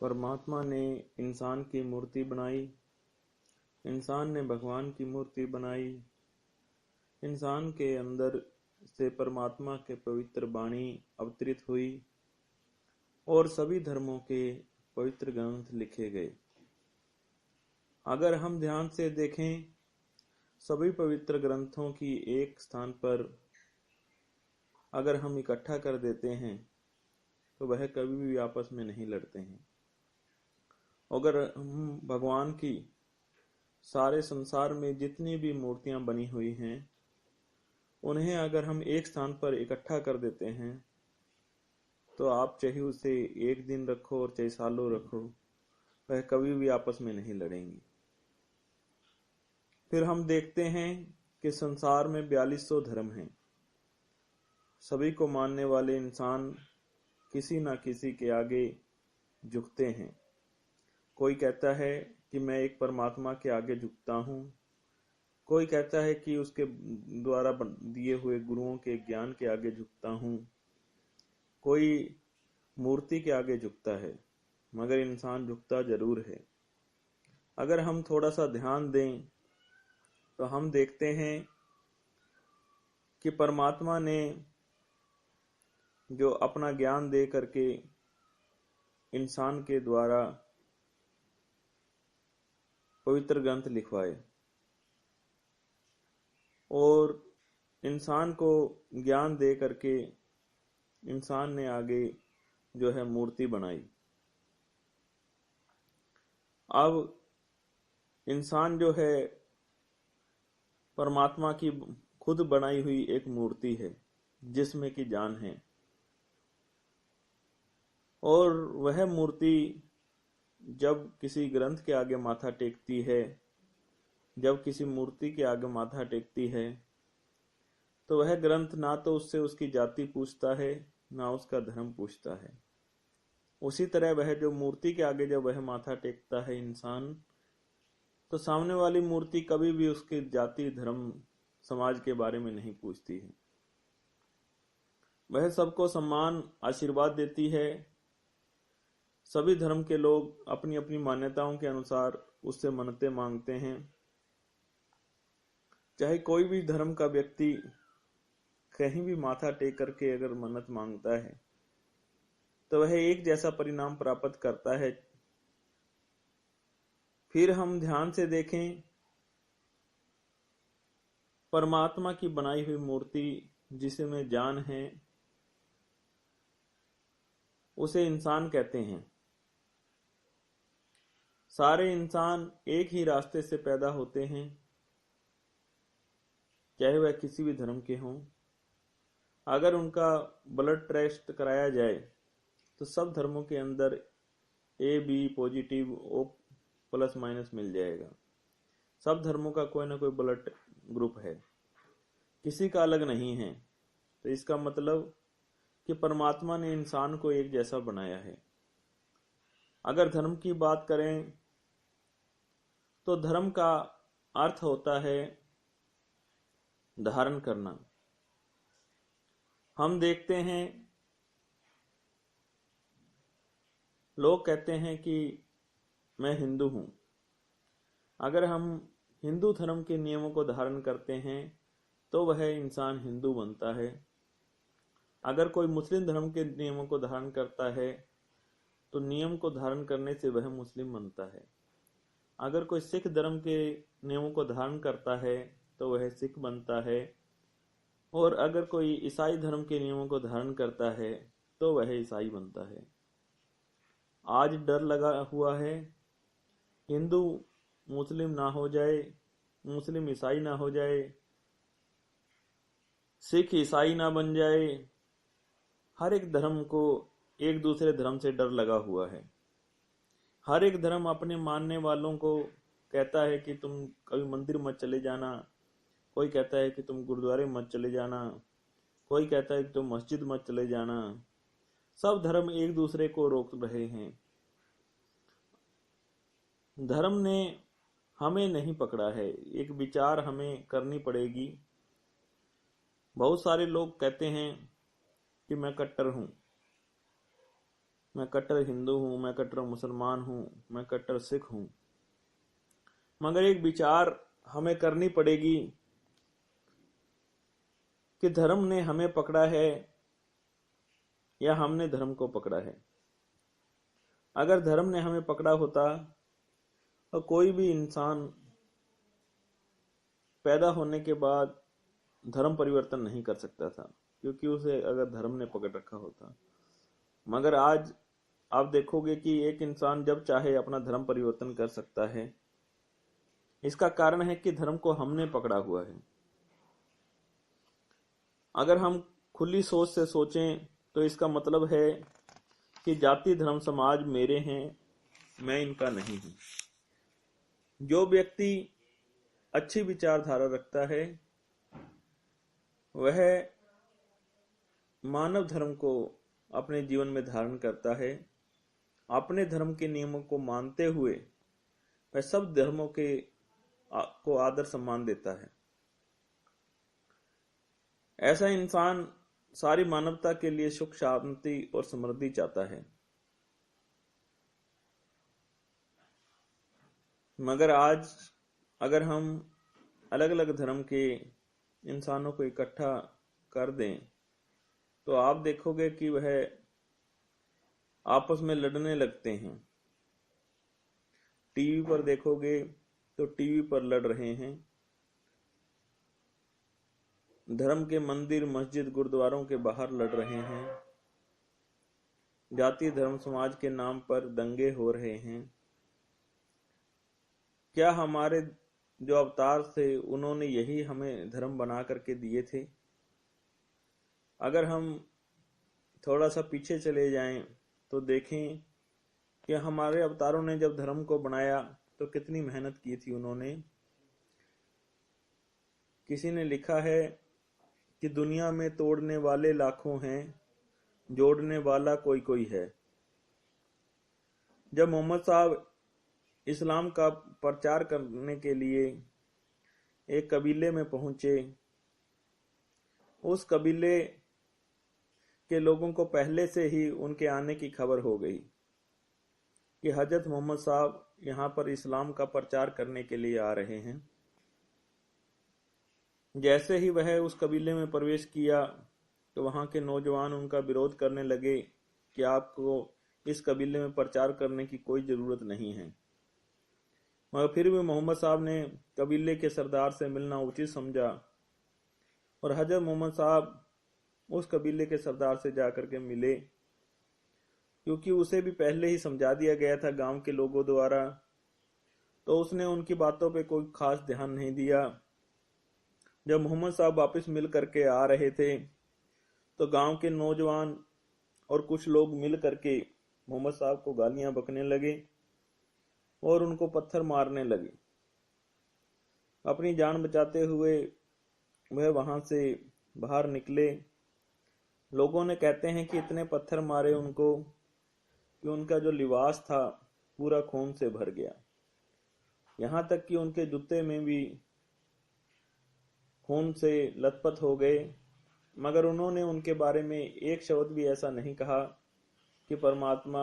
परमात्मा ने इंसान की मूर्ति बनाई, इंसान ने भगवान की मूर्ति बनाई। इंसान के अंदर से परमात्मा के पवित्र वाणी अवतरित हुई और सभी धर्मों के पवित्र ग्रंथ लिखे गए। अगर हम ध्यान से देखें, सभी पवित्र ग्रंथों की एक स्थान पर अगर हम इकट्ठा कर देते हैं तो वह कभी भी आपस में नहीं लड़ते हैं। अगर हम भगवान की सारे संसार में जितनी भी मूर्तियां बनी हुई हैं उन्हें अगर हम एक स्थान पर इकट्ठा कर देते हैं तो आप चाहे उसे एक दिन रखो और चाहे सालों रखो, वह कभी भी आपस में नहीं लड़ेंगी। फिर हम देखते हैं कि संसार में 4200 धर्म हैं। सभी को मानने वाले इंसान किसी न किसी के आगे झुकते हैं। कोई कहता है कि मैं एक परमात्मा के आगे झुकता हूँ, कोई कहता है कि उसके द्वारा दिए हुए गुरुओं के ज्ञान के आगे झुकता हूँ, कोई मूर्ति के आगे झुकता है, मगर इंसान झुकता जरूर है। अगर हम थोड़ा सा ध्यान दें तो हम देखते हैं कि परमात्मा ने जो अपना ज्ञान दे करके इंसान के द्वारा पवित्र ग्रंथ लिखवाए और इंसान को ज्ञान दे करके इंसान ने आगे जो है मूर्ति बनाई। अब इंसान जो है परमात्मा की खुद बनाई हुई एक मूर्ति है जिसमें की जान है, और वह मूर्ति जब किसी ग्रंथ के आगे माथा टेकती है, जब किसी मूर्ति के आगे माथा टेकती है, तो वह ग्रंथ ना तो उससे उसकी जाति पूछता है ना उसका धर्म पूछता है। उसी तरह वह जो मूर्ति के आगे जब वह माथा टेकता है इंसान, तो सामने वाली मूर्ति कभी भी उसकी जाति धर्म समाज के बारे में नहीं पूछती है। वह सबको सम्मान आशीर्वाद देती है। सभी धर्म के लोग अपनी अपनी मान्यताओं के अनुसार उससे मन्नतें मांगते हैं। चाहे कोई भी धर्म का व्यक्ति कहीं भी माथा टेक करके अगर मन्नत मांगता है तो वह एक जैसा परिणाम प्राप्त करता है। फिर हम ध्यान से देखें, परमात्मा की बनाई हुई मूर्ति जिसमें जान है उसे इंसान कहते हैं। सारे इंसान एक ही रास्ते से पैदा होते हैं, चाहे वह किसी भी धर्म के हों। अगर उनका ब्लड टेस्ट कराया जाए तो सब धर्मों के अंदर A B positive O plus minus मिल जाएगा। सब धर्मों का कोई ना कोई ब्लड ग्रुप है, किसी का अलग नहीं है। तो इसका मतलब कि परमात्मा ने इंसान को एक जैसा बनाया है। अगर धर्म की बात करें तो धर्म का अर्थ होता है धारण करना। हम देखते हैं लोग कहते हैं कि मैं हिंदू हूं। अगर हम हिंदू धर्म के नियमों को धारण करते हैं तो वह इंसान हिंदू बनता है। अगर कोई मुस्लिम धर्म के नियमों को धारण करता है तो नियम को धारण करने से वह मुस्लिम बनता है। अगर कोई सिख धर्म के नियमों को धारण करता है तो वह सिख बनता है। और अगर कोई ईसाई धर्म के नियमों को धारण करता है तो वह ईसाई बनता है। आज डर लगा हुआ है, हिंदू मुस्लिम ना हो जाए, मुस्लिम ईसाई ना हो जाए, सिख ईसाई ना बन जाए। हर एक धर्म को एक दूसरे धर्म से डर लगा हुआ है। हर एक धर्म अपने मानने वालों को कहता है कि तुम कभी मंदिर मत चले जाना, कोई कहता है कि तुम गुरुद्वारे मत चले जाना, कोई कहता है कि तुम मस्जिद मत चले जाना। सब धर्म एक दूसरे को रोक रहे हैं। धर्म ने हमें नहीं पकड़ा है, एक विचार हमें करनी पड़ेगी। बहुत सारे लोग कहते हैं कि मैं कट्टर हूं, मैं कट्टर हिंदू हूँ, मैं कट्टर मुसलमान हूँ, मैं कट्टर सिख हूँ। मगर एक विचार हमें करनी पड़ेगी कि धर्म ने हमें पकड़ा है या हमने धर्म को पकड़ा है। अगर धर्म ने हमें पकड़ा होता तो कोई भी इंसान पैदा होने के बाद धर्म परिवर्तन नहीं कर सकता था, क्योंकि उसे अगर धर्म ने पकड़ रखा होता। मगर आज आप देखोगे कि एक इंसान जब चाहे अपना धर्म परिवर्तन कर सकता है। इसका कारण है कि धर्म को हमने पकड़ा हुआ है। अगर हम खुली सोच से सोचें तो इसका मतलब है कि जाति धर्म समाज मेरे हैं, मैं इनका नहीं हूं। जो व्यक्ति अच्छी विचारधारा रखता है वह मानव धर्म को अपने जीवन में धारण करता है। अपने धर्म के नियमों को मानते हुए वह सब धर्मों को आदर सम्मान देता है। ऐसा इंसान सारी मानवता के लिए सुख शांति और समृद्धि चाहता है। मगर आज अगर हम अलग अलग धर्म के इंसानों को इकट्ठा कर दें तो आप देखोगे कि वह आपस में लड़ने लगते हैं। टीवी पर देखोगे तो टीवी पर लड़ रहे हैं। धर्म के मंदिर मस्जिद गुरुद्वारों के बाहर लड़ रहे हैं। जाति धर्म समाज के नाम पर दंगे हो रहे हैं। क्या हमारे जो अवतार थे उन्होंने यही हमें धर्म बना करके दिए थे? अगर हम थोड़ा सा पीछे चले जाएं तो देखें कि हमारे अवतारों ने जब धर्म को बनाया तो कितनी मेहनत की थी उन्होंने। किसी ने लिखा है कि दुनिया में तोड़ने वाले लाखों हैं, जोड़ने वाला कोई कोई है। जब मोहम्मद साहब इस्लाम का प्रचार करने के लिए एक कबीले में पहुंचे, उस कबीले के लोगों को पहले से ही उनके आने की खबर हो गई कि हजरत मोहम्मद साहब यहाँ पर इस्लाम का प्रचार करने के लिए आ रहे हैं। जैसे ही वह उस कबीले में प्रवेश किया तो वहां के नौजवान उनका विरोध करने लगे कि आपको इस कबीले में प्रचार करने की कोई जरूरत नहीं है। मगर फिर भी मोहम्मद साहब ने कबीले के सरदार से मिलना उचित समझा और हजरत मोहम्मद साहब उस कबीले के सरदार से जाकर के मिले, क्योंकि उसे भी पहले ही समझा दिया गया था गांव के लोगों द्वारा। तो उसने उनकी बातों पे कोई खास ध्यान नहीं दिया। जब मोहम्मद साहब वापस मिल करके आ रहे थे तो गांव के नौजवान और कुछ लोग मिल करके मोहम्मद साहब को गालियां बकने लगे और उनको पत्थर मारने लगे। अपनी जान बचाते हुए वह वहां से बाहर निकले। लोगों ने कहते हैं कि इतने पत्थर मारे उनको कि उनका जो लिबास था पूरा खून से भर गया। यहां तक कि उनके जूते में भी खून से लथपथ हो गए। मगर उन्होंने उनके बारे में एक शब्द भी ऐसा नहीं कहा कि परमात्मा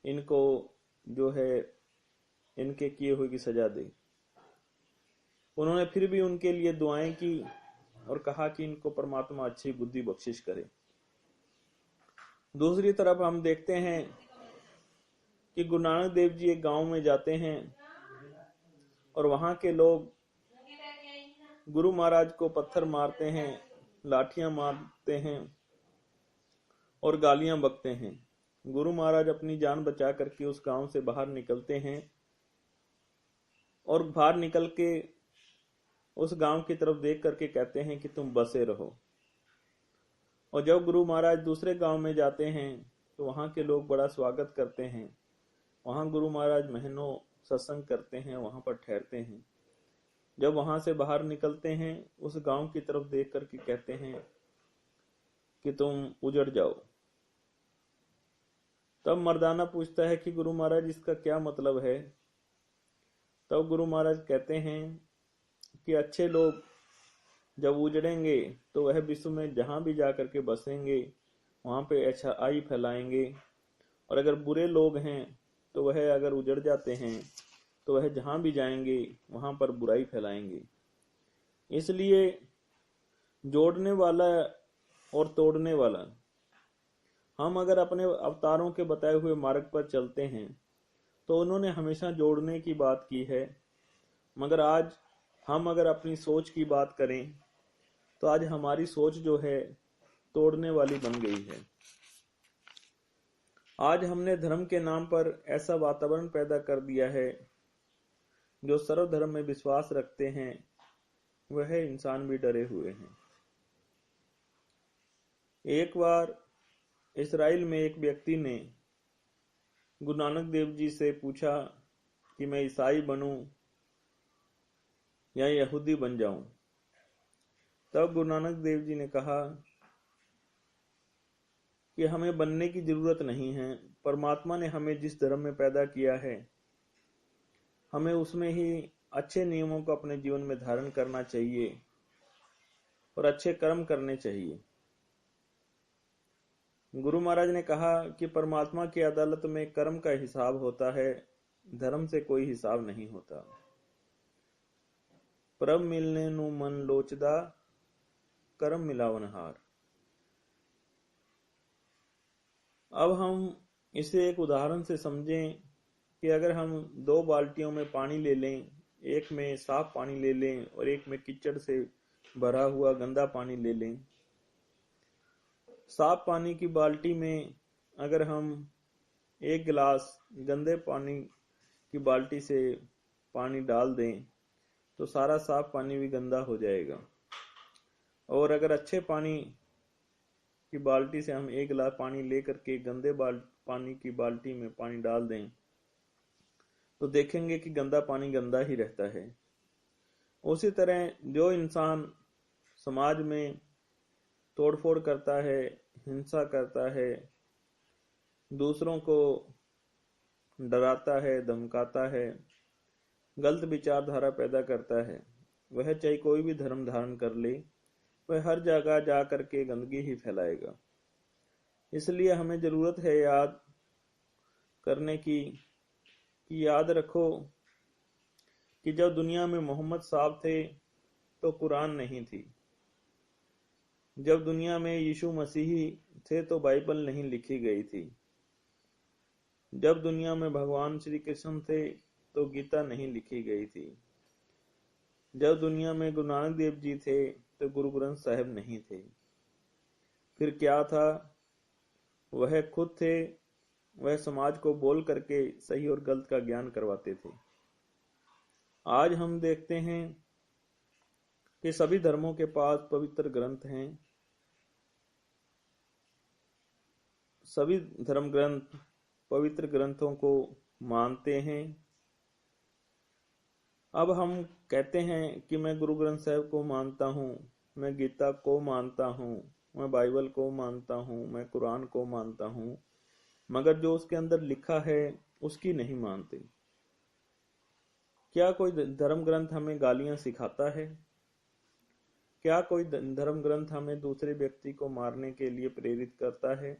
इनको जो है इनके किए हुए की सजा दे। उन्होंने फिर भी उनके लिए दुआएं की और कहा कि इनको परमात्मा अच्छी बुद्धि बख्शिश करे। दूसरी तरफ हम देखते हैं कि गुरु नानक देव जी एक गांव में जाते हैं और वहां के लोग गुरु महाराज को पत्थर मारते हैं, लाठियां मारते हैं और गालियां बकते हैं। गुरु महाराज अपनी जान बचा करके उस गांव से बाहर निकलते हैं और बाहर निकल के उस गांव की तरफ देख करके कहते हैं कि तुम बसे रहो। और जब गुरु महाराज दूसरे गांव में जाते हैं तो वहां के लोग बड़ा स्वागत करते हैं। वहां गुरु महाराज महीनों सत्संग करते हैं, वहां पर ठहरते हैं। जब वहां से बाहर निकलते हैं उस गांव की तरफ देख करके कहते हैं कि तुम उजड़ जाओ। तब मर्दाना पूछता है कि गुरु महाराज इसका क्या मतलब है? तब गुरु महाराज कहते हैं कि अच्छे लोग जब उजड़ेंगे तो वह विश्व में जहां भी जाकर के बसेंगे वहां पे अच्छाई फैलाएंगे, और अगर बुरे लोग हैं तो वह अगर उजड़ जाते हैं तो वह जहां भी जाएंगे वहां पर बुराई फैलाएंगे। इसलिए जोड़ने वाला और तोड़ने वाला, हम अगर अपने अवतारों के बताए हुए मार्ग पर चलते हैं तो उन्होंने हमेशा जोड़ने की बात की है, मगर आज हम अगर अपनी सोच की बात करें तो आज हमारी सोच जो है तोड़ने वाली बन गई है। आज हमने धर्म के नाम पर ऐसा वातावरण पैदा कर दिया है, जो सर्वधर्म में विश्वास रखते हैं वह इंसान भी डरे हुए हैं। एक बार इस्राइल में एक व्यक्ति ने गुरु नानक देव जी से पूछा कि मैं ईसाई बनूं या यहूदी बन जाऊं। तब गुरु नानक देव जी ने कहा कि हमें बनने की जरूरत नहीं है। परमात्मा ने हमें जिस धर्म में पैदा किया है हमें उसमें ही अच्छे नियमों को अपने जीवन में धारण करना चाहिए और अच्छे कर्म करने चाहिए। गुरु महाराज ने कहा कि परमात्मा की अदालत में कर्म का हिसाब होता है, धर्म से कोई हिसाब नहीं होता। प्रभ मिलने नु मन लोचदा, कर्म मिलावनहार। अब हम इसे एक उदाहरण से समझें कि अगर हम 2 बाल्टियों में पानी ले लें, एक में साफ पानी ले लें और एक में कीचड़ से भरा हुआ गंदा पानी ले लें। साफ पानी की बाल्टी में अगर हम 1 गिलास गंदे पानी की बाल्टी से पानी डाल दें तो सारा साफ पानी भी गंदा हो जाएगा। और अगर अच्छे पानी की बाल्टी से हम 1 गिलास पानी लेकर के गंदे पानी की बाल्टी में पानी डाल दें तो देखेंगे कि गंदा पानी गंदा ही रहता है। उसी तरह जो इंसान समाज में तोड़फोड़ करता है, हिंसा करता है, दूसरों को डराता है, धमकाता है, गलत विचारधारा पैदा करता है, वह चाहे कोई भी धर्म धारण कर ले, वह हर जगह जा करके गंदगी ही फैलाएगा। इसलिए हमें जरूरत है याद करने की कि याद रखो कि जब दुनिया में मोहम्मद साहब थे तो कुरान नहीं थी, जब दुनिया में यीशु मसीही थे तो बाइबल नहीं लिखी गई थी, जब दुनिया में भगवान श्री कृष्ण थे तो गीता नहीं लिखी गई थी, जब दुनिया में गुरु नानक देव जी थे तो गुरु ग्रंथ साहिब नहीं थे। फिर क्या था? वह खुद थे, वह समाज को बोल करके सही और गलत का ज्ञान करवाते थे। आज हम देखते हैं कि सभी धर्मों के पास पवित्र ग्रंथ हैं, सभी धर्म ग्रंथ पवित्र ग्रंथों को मानते हैं। अब हम कहते हैं कि मैं गुरु ग्रंथ साहिब को मानता हूँ, मैं गीता को मानता हूँ, मैं बाइबल को मानता हूँ, मैं कुरान को मानता हूँ, मगर जो उसके अंदर लिखा है उसकी नहीं मानते। क्या कोई धर्म ग्रंथ हमें गालियां सिखाता है? क्या कोई धर्म ग्रंथ हमें दूसरे व्यक्ति को मारने के लिए प्रेरित करता है?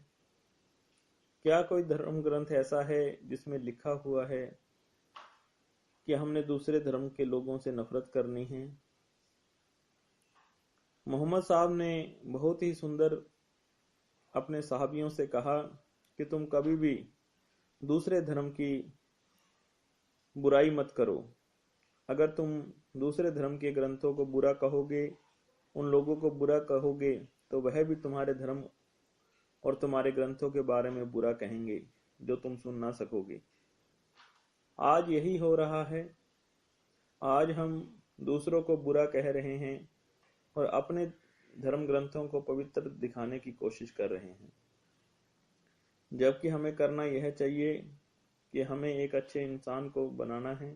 क्या कोई धर्म ग्रंथ ऐसा है जिसमें लिखा हुआ है कि हमने दूसरे धर्म के लोगों से नफरत करनी है? मोहम्मद साहब ने बहुत ही सुंदर अपने साहबियों से कहा कि तुम कभी भी दूसरे धर्म की बुराई मत करो। अगर तुम दूसरे धर्म के ग्रंथों को बुरा कहोगे, उन लोगों को बुरा कहोगे, तो वह भी तुम्हारे धर्म और तुम्हारे ग्रंथों के बारे में बुरा कहेंगे जो तुम सुन ना सकोगे। आज यही हो रहा है। आज हम दूसरों को बुरा कह रहे हैं और अपने धर्म ग्रंथों को पवित्र दिखाने की कोशिश कर रहे हैं, जबकि हमें करना यह चाहिए कि हमें एक अच्छे इंसान को बनाना है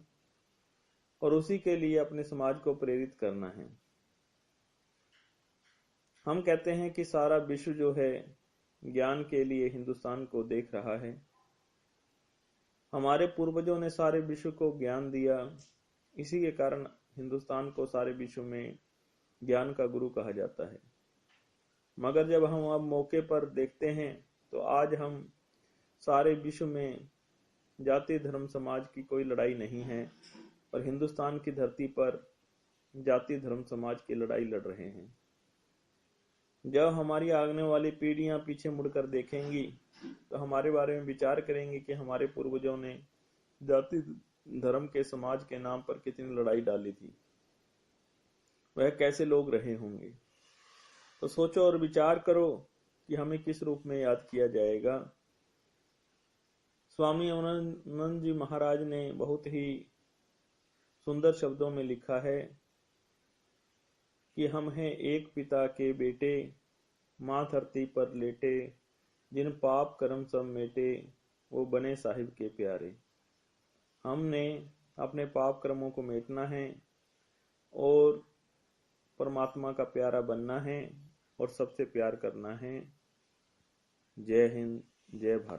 और उसी के लिए अपने समाज को प्रेरित करना है। हम कहते हैं कि सारा विश्व जो है ज्ञान के लिए हिंदुस्तान को देख रहा है। हमारे पूर्वजों ने सारे विश्व को ज्ञान दिया, इसी के कारण हिंदुस्तान को सारे विश्व में ज्ञान का गुरु कहा जाता है। मगर जब हम अब मौके पर देखते हैं तो आज हम सारे विश्व में जाति धर्म समाज की कोई लड़ाई नहीं है, पर हिंदुस्तान की धरती पर जाति धर्म समाज की लड़ाई लड़ रहे हैं। जब हमारी आने वाली पीढ़ियां पीछे मुड़कर देखेंगी तो हमारे बारे में विचार करेंगे कि हमारे पूर्वजों ने जाति धर्म के समाज के नाम पर कितनी लड़ाई डाली थी, वह कैसे लोग रहे होंगे। तो सोचो और विचार करो कि हमें किस रूप में याद किया जाएगा। स्वामी अवनानंद जी महाराज ने बहुत ही सुंदर शब्दों में लिखा है कि हम हैं एक पिता के बेटे, माँ धरती पर लेटे, जिन पाप कर्म सब मेटे, वो बने साहिब के प्यारे। हमने अपने पाप कर्मों को मेटना है और परमात्मा का प्यारा बनना है और सबसे प्यार करना है। जय हिंद, जय भारत।